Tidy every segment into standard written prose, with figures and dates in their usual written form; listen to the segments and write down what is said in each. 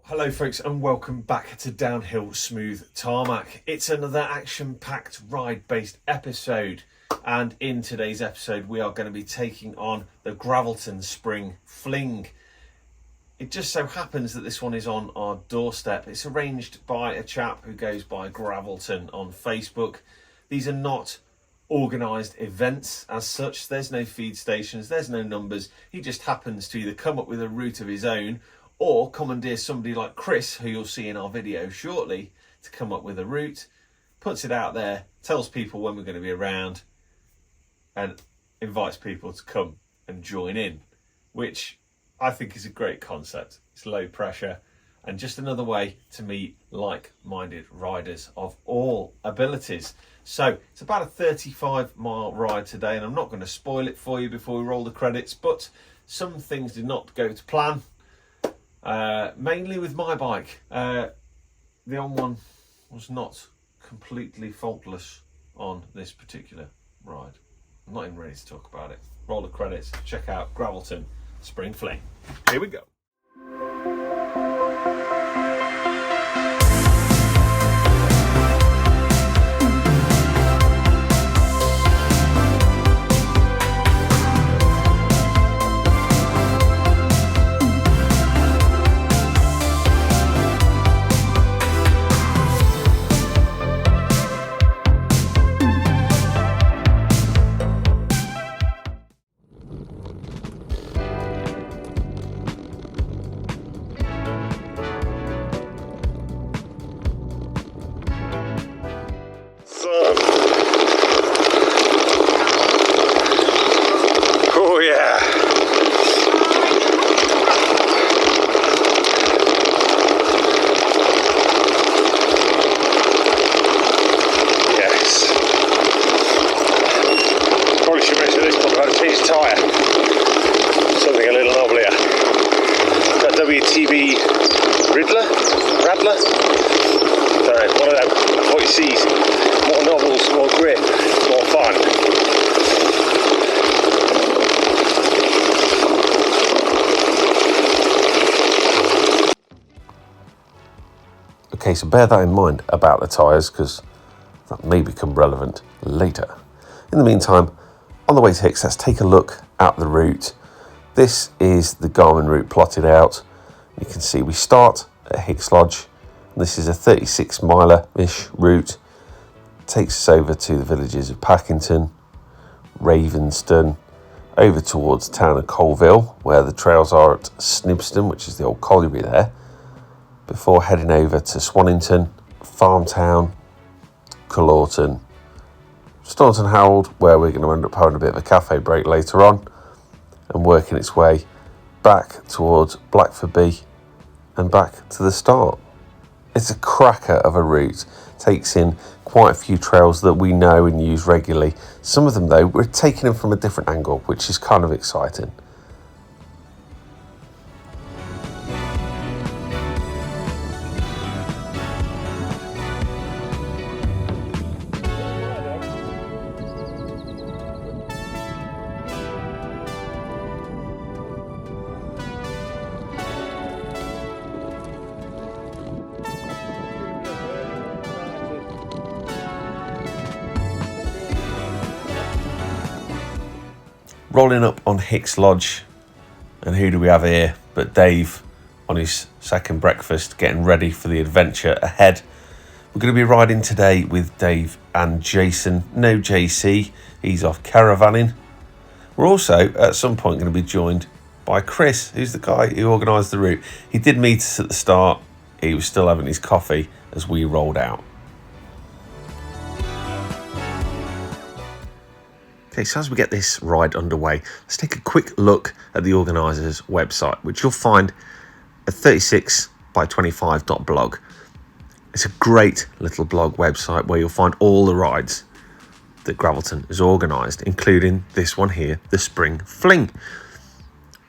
Hello folks and welcome back to Downhill Smooth Tarmac. It's another action-packed ride-based episode, and in today's episode we are going to be taking on the Gravelton Spring Fling. It just so happens that this one is on our doorstep. It's arranged by a chap who goes by Gravelton on Facebook. These are not organised events as such. There's no feed stations, there's no numbers. He just happens to either come up with a route of his own or commandeer somebody like Chris, who you'll see in our video shortly, to come up with a route, puts it out there, tells people when we're going to be around, and invites people to come and join in, which I think is a great concept. It's low pressure and just another way to meet like-minded riders of all abilities. So it's about a 35-mile ride today, and I'm not going to spoil it for you before we roll the credits, but some things did not go to plan. Mainly with my bike. The on one was not completely faultless on this particular ride. I'm not even ready to talk about it. Roll the credits, check out Gravelton Spring Fling. Here we go. Oh yeah. Yes. Probably should mention this time about a changed tyre. Something a little knobblier. That WTB Radler? Don't know, one of them. What you see, more knobbles, more grip, more fun. Okay, so bear that in mind about the tyres, because that may become relevant later. In the meantime, on the way to Hicks, let's take a look at the route. This is the Garmin route plotted out. You can see we start at Hicks Lodge. This is a 36-miler-ish route. Takes us over to the villages of Packington, Ravenston, over towards the town of Colville, where the trails are at Snibston, which is the old colliery there, before heading over to Swannington, Farmtown, Cullerton, Staunton Harold, where we're going to end up having a bit of a cafe break later on, and working its way back towards Blackford and back to the start. It's a cracker of a route. Takes in quite a few trails that we know and use regularly. Some of them, though, we're taking them from a different angle, which is kind of exciting. Rolling up on Hicks Lodge, and who do we have here but Dave on his second breakfast, getting ready for the adventure ahead. We're going to be riding today with Dave and Jason. No JC, he's off caravanning. We're also at some point going to be joined by Chris, who's the guy who organised the route. He did meet us at the start. He was still having his coffee as we rolled out. Okay, so as we get this ride underway, let's take a quick look at the organisers' website, which you'll find at 36by25.blog. It's a great little blog website where you'll find all the rides that Gravelton has organised, including this one here, the Spring Fling.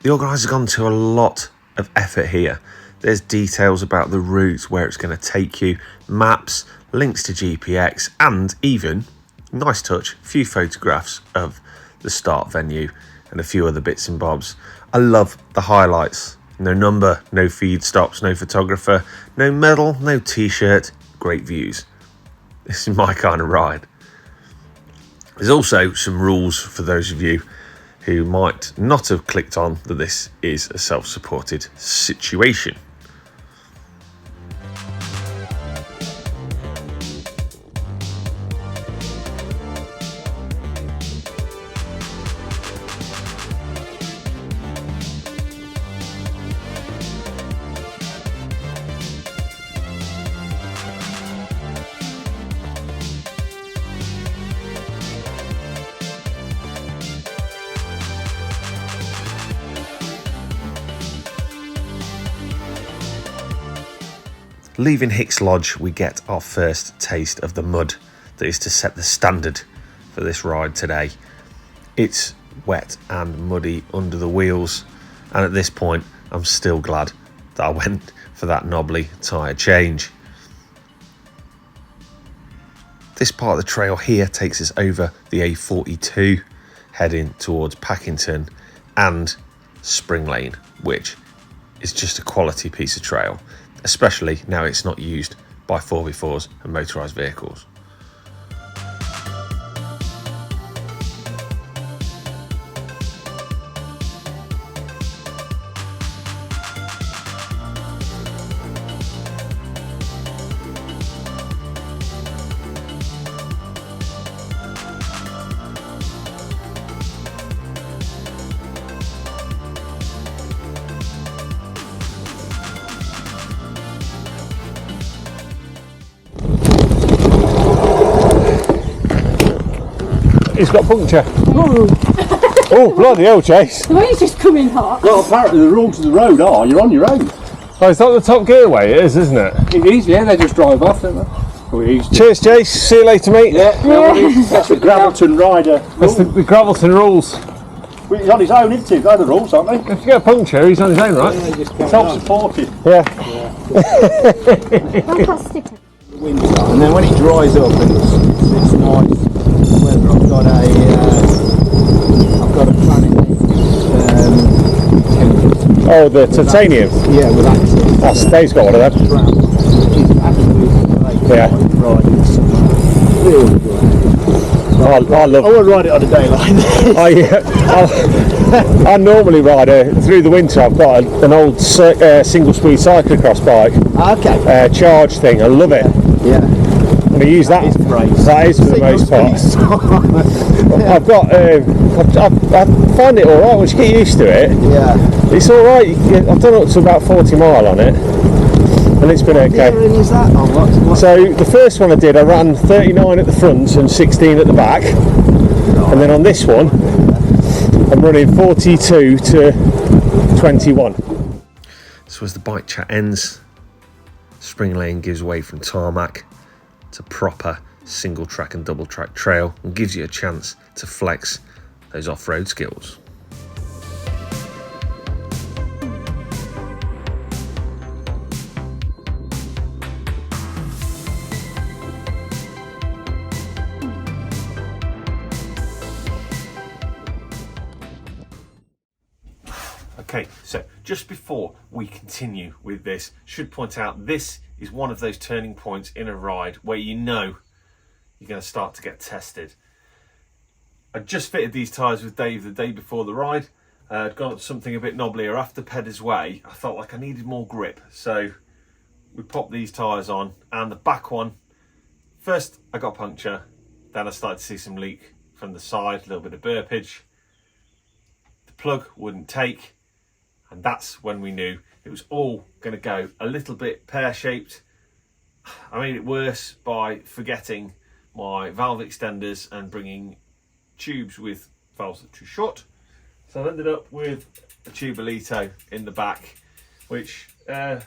The organisers have gone to a lot of effort here. There's details about the route, where it's going to take you, maps, links to GPX, and even, nice touch, a few photographs of the start venue and a few other bits and bobs. I love the highlights No number, no feed stops, no photographer, no medal, no t-shirt, great views. This is my kind of ride. There's also some rules for those of you who might not have clicked on that this is a self-supported situation. Leaving Hicks Lodge, we get our first taste of the mud that is to set the standard for this ride today. It's wet and muddy under the wheels, and at this point I'm still glad that I went for that knobbly tyre change. This part of the trail here takes us over the A42, heading towards Packington and Spring Lane, which is just a quality piece of trail, especially now it's not used by 4x4s and motorised vehicles. He's got puncture. Oh, bloody hell, Chase. The way he's just coming hot. Well, apparently the rules of the road are you're on your own. Oh, it's not the top gear way it is, isn't it? It is, yeah, they just drive off, don't they? Oh, it is. Cheers, Chase. See you later, mate. Yeah, that's the Gravelton rider. That's the Gravelton rules. Well, he's on his own, isn't he? They're the rules, aren't they? If you get a puncture, he's on his own, right? Self-supported. Yeah. Fantastic. Winter, and then when it dries up and it's nice weather, I've got a Planet Oh, the titanium. yeah, with access. Oh, Dave's got one of them. It's absolutely great. Yeah. Right, it's really good. I love. I would ride it on a day like this. I normally ride through the winter. I've got an old single speed cyclocross bike, Okay. charge thing. I love it. Yeah. And I use that. That is great. That is for the most part. I've got. I find it all right once you get used to it. Yeah. It's all right. I've done up to about 40 mile on it, and it's been okay. What is that? Oh, what? So the first one I did, I ran 39 at the front and 16 at the back, and then on this one, I'm running 42 to 21. So as the bike chat ends, Spring Lane gives way from tarmac to proper single track and double track trail, and gives you a chance to flex those off-road skills. Okay, so just before we continue with this, should point out this is one of those turning points in a ride where you know you're going to start to get tested. I just fitted these tyres with Dave the day before the ride. I'd gone up something a bit knobblier after Pedder's Way. I felt like I needed more grip, so we popped these tyres on, and the back one, first I got puncture, then I started to see some leak from the side, a little bit of burpage. The plug wouldn't take, and that's when we knew it was all going to go a little bit pear-shaped. I made it worse by forgetting my valve extenders and bringing tubes with valves that are too short. So I've ended up with a Tubolito in the back, which has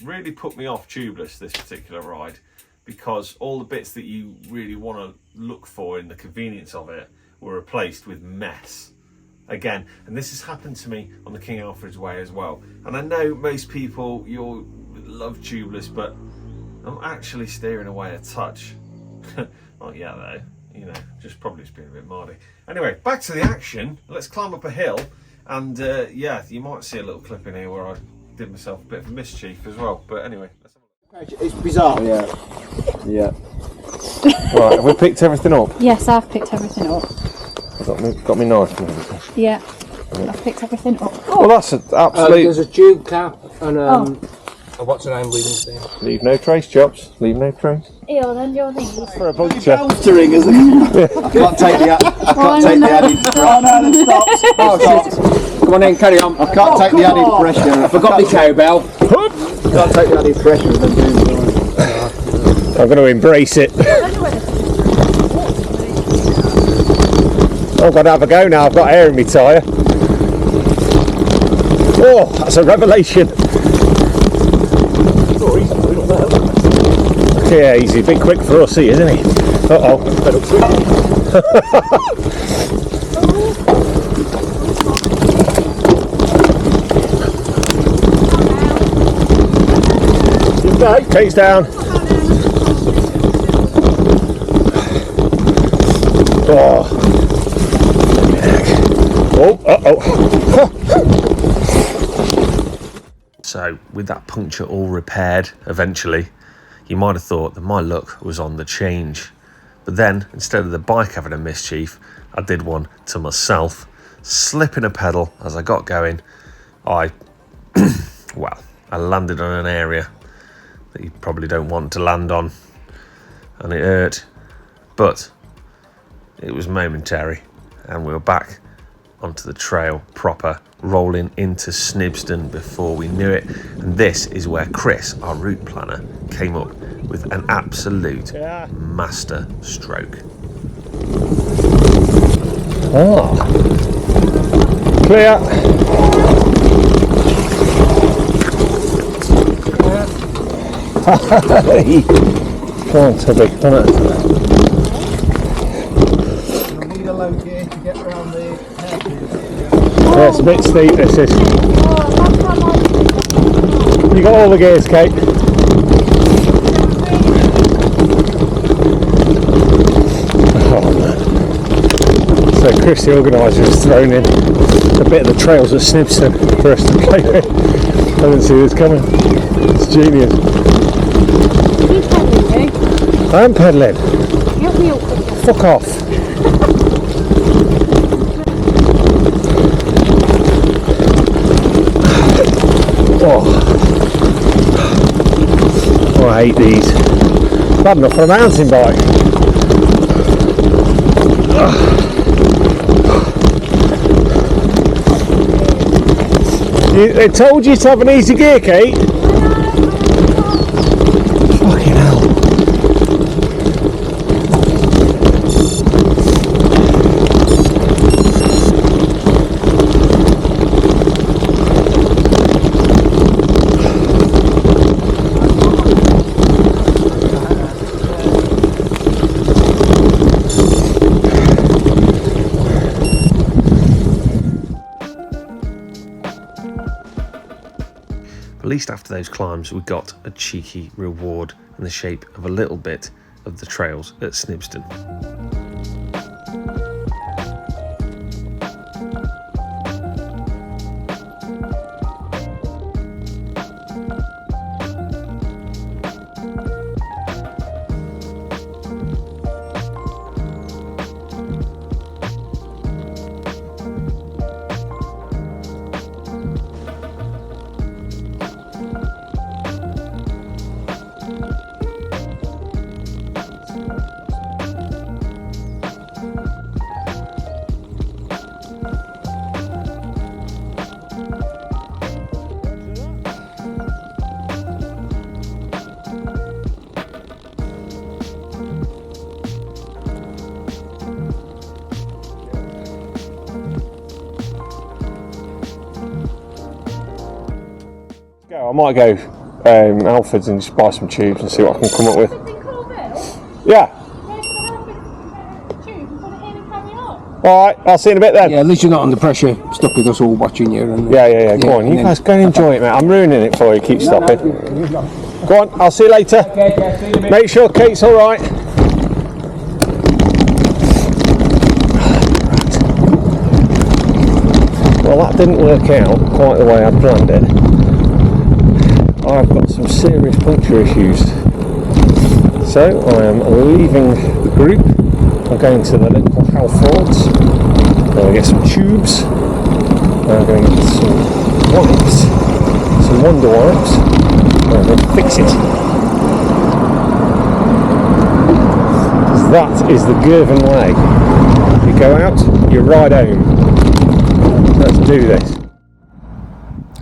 really put me off tubeless this particular ride, because all the bits that you really want to look for in the convenience of it were replaced with mess. Again, and this has happened to me on the King Alfred's Way as well. And I know most people, you'll love tubeless, but I'm actually steering away a touch. Not yet though, you know, just probably it's been a bit mardy. Anyway, back to the action. Let's climb up a hill And yeah, you might see a little clip in here where I did myself a bit of a mischief as well. But anyway, let's have a look. It's bizarre. Yeah. Right, have we picked everything up? Yes, I've picked everything up. Got me knife and everything. Yeah, I've picked everything up. Well, that's an absolute... there's a tube cap and what's her name leading there? Leave no trace, Chops. Leave no trace. Ew, then your thing. For a buncher. Bolstering, isn't it? I can't take the added. Oh no, then stop. Oh, come on then, carry on. I can't take the added pressure. I forgot my cowbell. Can't take the added pressure. I'm going to embrace it. I've got to have a go now. I've got air in my tyre. Oh, that's a revelation. Yeah, easy. Bit quick for us, isn't he? Uh-oh. Kate's down. Oh. Oh, uh-oh. So, with that puncture all repaired, eventually, you might have thought that my luck was on the change. But then, instead of the bike having a mischief, I did one to myself, slipping a pedal as I got going. I landed on an area that you probably don't want to land on, and it hurt. But it was momentary, and we were back onto the trail proper, rolling into Snibston before we knew it. And this is where Chris, our route planner, came up with an absolute master stroke. Clear. Come on, Tubby, come on. I need a low gear to get around the Yeah, it's a bit steep, this is. You got all the gears, Kate? Oh man. So Chris the organiser has thrown in a bit of the trails at Snibston for us to play with. I didn't see this coming. It's genius. I am pedalling. Fuck off. Oh, I hate these. Bad enough for a mountain bike. They told you to have an easy gear, Kate. Fucking hell. At least after those climbs we got a cheeky reward in the shape of a little bit of the trails at Snibston. I might go Alfred's and just buy some tubes and see what I can come up with. Yeah. Alright, I'll see you in a bit then. Yeah, at least you're not under pressure, stuck with us all watching you. And, Yeah. Go on, you guys go and enjoy it, mate. I'm ruining it for you. Keep stopping. Go on, I'll see you later. Make sure Kate's alright. Well, Well, that didn't work out quite the way I planned it. I've got some serious puncture issues. So I am leaving the group. I'm going to the local Halfords. I'm going to get some tubes. I'm going to get some wipes, some Wonder Wipes. I'm going to fix it. Because that is the Girvan way. You go out, you ride home. Let's do this.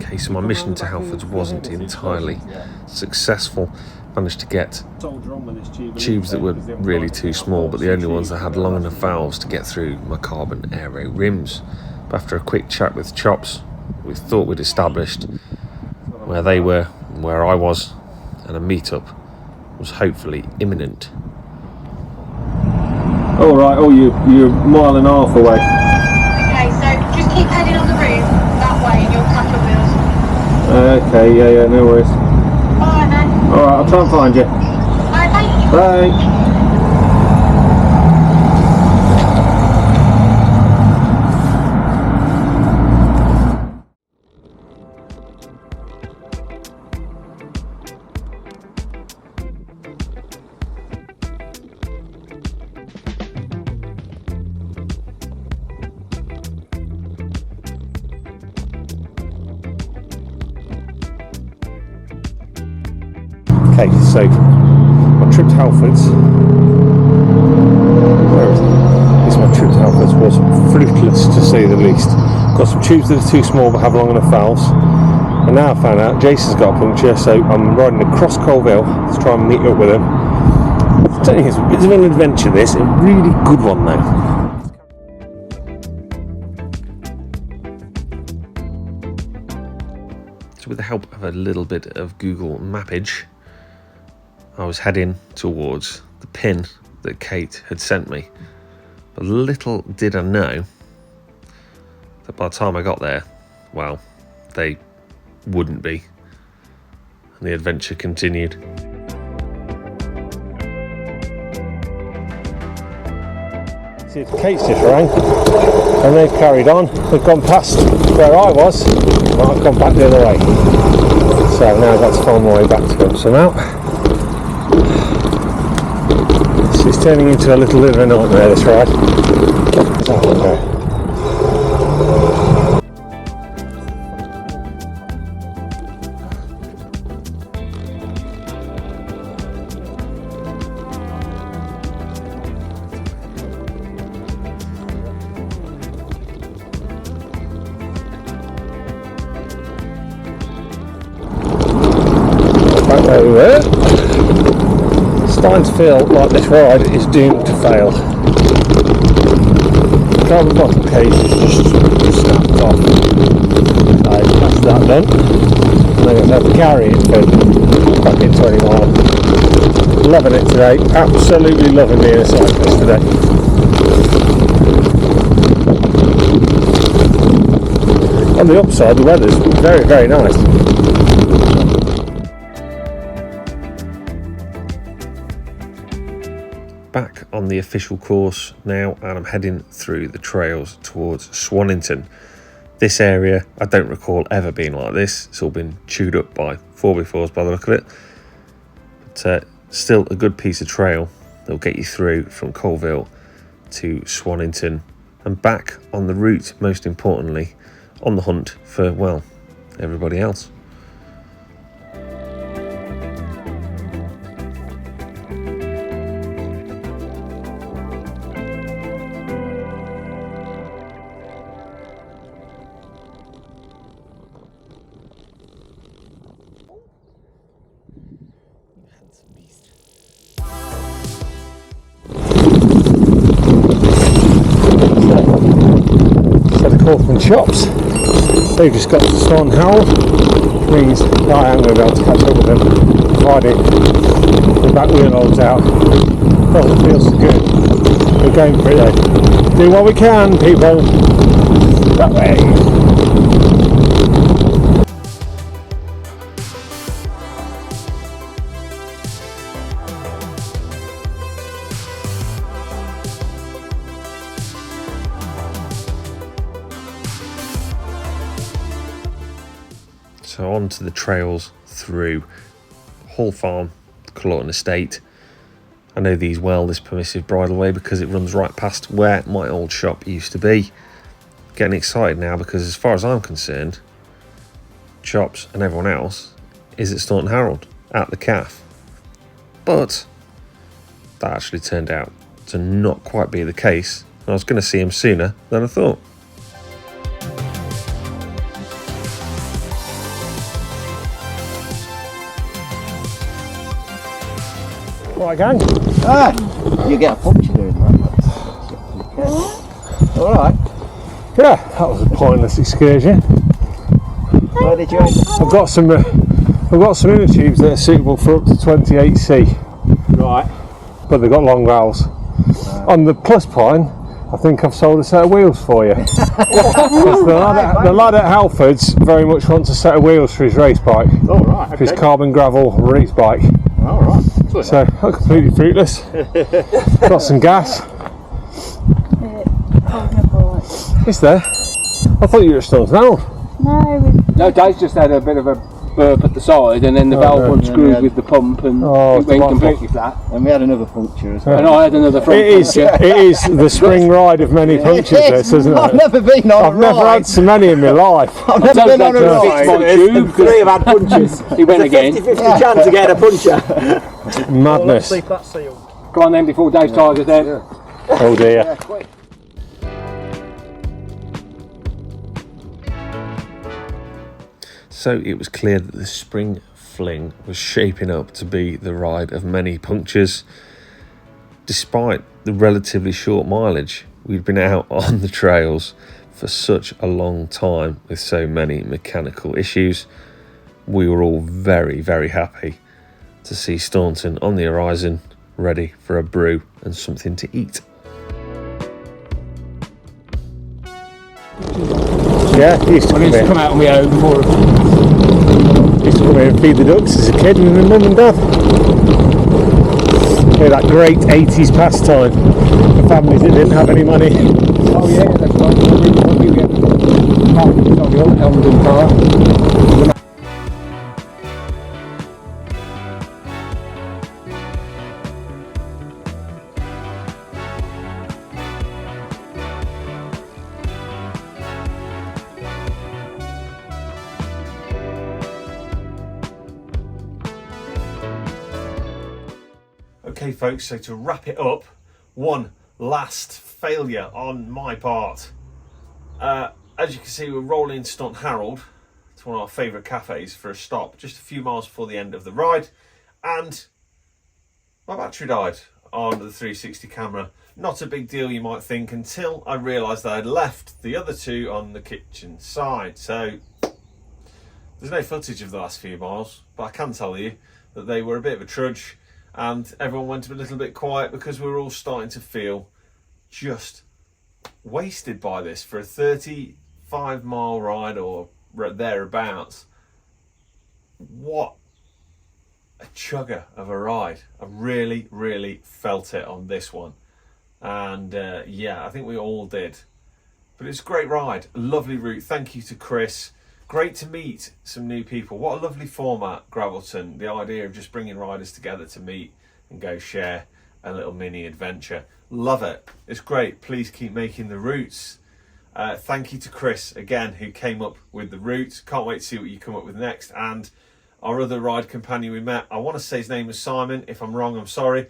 Okay, so my mission to Halfords wasn't entirely successful. Managed to get tubes that were really too small, but the only ones that had long enough valves to get through my carbon aero rims. But after a quick chat with Chops, we thought we'd established where they were and where I was, and a meet-up was hopefully imminent. All right, you're a mile and a half away. Okay, so just keep heading on the route that way and you'll catch up with us. Okay, yeah, no worries. Alright then. All right, I'll try and find you. Alright, bye. Bye. Okay, so my trip to Halfords, where is it? This my trip to Halfords was fruitless to say the least. Got some tubes that are too small but have long enough valves, and now I found out Jason's got a puncture, so I'm riding across Colville to try and meet up with him. I'm telling you, it's a bit of an adventure this, a really good one though. So with the help of a little bit of Google Mappage, I was heading towards the pin that Kate had sent me. But little did I know that by the time I got there, well, they wouldn't be. And the adventure continued. See, Kate's just rang, and they've carried on. They've gone past where I was, and I've gone back the other way. So now I've got to find my way back to them. So now, it's turning into a little bit of a nightmare, this ride. Back where we were. Starting to feel like this ride is doomed to fail. The carbon bottom case is just snapped off. That's that done. And I'm going to have to carry it for fucking 20 miles. Loving it today. Absolutely loving being a cyclist today. On the upside, the weather's very, very nice. Back on the official course now, and I'm heading through the trails towards Swannington. This area, I don't recall ever being like this. It's all been chewed up by 4x4s by the look of it. But still a good piece of trail that'll get you through from Colville to Swannington and back on the route, most importantly, on the hunt for, well, everybody else. And Chops, they've just got to Swan Howell, which means I am going to be able to catch up with them, provided the back wheel holds out. Oh, it feels good. We're going for it though. Do what we can, people. That way. So on to the trails through Hall Farm, Culloden Estate. I know these well, this permissive bridleway, because it runs right past where my old shop used to be. Getting excited now because as far as I'm concerned, Chops and everyone else is at Staunton Harold at the calf. But that actually turned out to not quite be the case. I was going to see him sooner than I thought. Right, gang. You get a puncture doing that. Alright. Yeah, that was a pointless excursion. Where did you end up? I've got some inner tubes that are suitable for up to 28C, Right. but they've got long valves. On the plus point, I think I've sold a set of wheels for you. 'Cause the lad at Halford's very much wants a set of wheels for his race bike, Oh, right. for his carbon gravel race bike. Alright. So, not completely fruitless. Got some gas. Is there? I thought you were at Staunton Harold. No, Dave's just had a bit of a burp at the side, and then the valve unscrewed with the pump, and it went completely flat. And we had another puncture as well. And I had another front It is the spring ride of many punctures, this, isn't it? I've never been on I've a never ride. had so many in my life. I've never been on a ride. Three have had punctures. He went again. 50-50 chance to get a puncture. Madness. Go on then before Dave tires us then. Oh dear. So it was clear that the Spring Fling was shaping up to be the ride of many punctures. Despite the relatively short mileage, we'd been out on the trails for such a long time with so many mechanical issues. We were all very, very happy to see Staunton on the horizon, ready for a brew and something to eat. Yeah, he used to come here. Come out on my own more. Used to come here and feed the ducks as a kid with my mum and dad. Yeah, that great 80s pastime for families that didn't have any money. Oh yeah, that's right. We get Elmden Park. Okay folks, so to wrap it up, one last failure on my part. As you can see, we're rolling into Staunton Harold. It's one of our favourite cafes for a stop, just a few miles before the end of the ride, and my battery died on the 360 camera. Not a big deal, you might think, until I realised that I'd left the other two on the kitchen side. So there's no footage of the last few miles, but I can tell you that they were a bit of a trudge, and everyone went a little bit quiet because we were all starting to feel just wasted by this for a 35-mile ride or thereabouts. What a chugger of a ride. I really, really felt it on this one. And yeah, I think we all did. But it's a great ride, a lovely route. Thank you to Chris. Great to meet some new people. What a lovely format, Gravelton. The idea of just bringing riders together to meet and go share a little mini adventure. Love it. It's great. Please keep making the routes. Thank you to Chris, again, who came up with the route. Can't wait to see what you come up with next. And our other ride companion we met, I want to say his name was Simon. If I'm wrong, I'm sorry.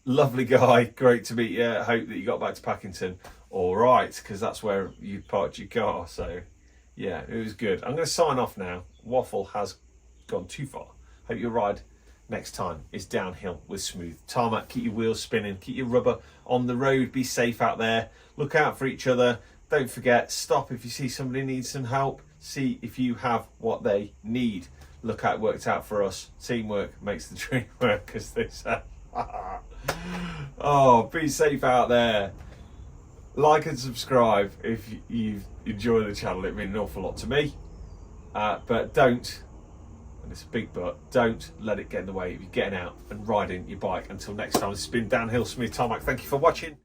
Lovely guy. Great to meet you. Hope that you got back to Packington all right, because that's where you parked your car. So yeah, it was good. I'm going to sign off now. Waffle has gone too far. Hope your ride next time is downhill with smooth tarmac. Keep your wheels spinning. Keep your rubber on the road. Be safe out there. Look out for each other. Don't forget, stop if you see somebody needs some help. See if you have what they need. Look how it worked out for us. Teamwork makes the dream work, as they say. Oh, be safe out there. Like and subscribe if you enjoy the channel. It means an awful lot to me. But don't, and it's a big but, don't let it get in the way of you getting out and riding your bike. Until next time, this has been Downhill Smooth Tarmac. Thank you for watching.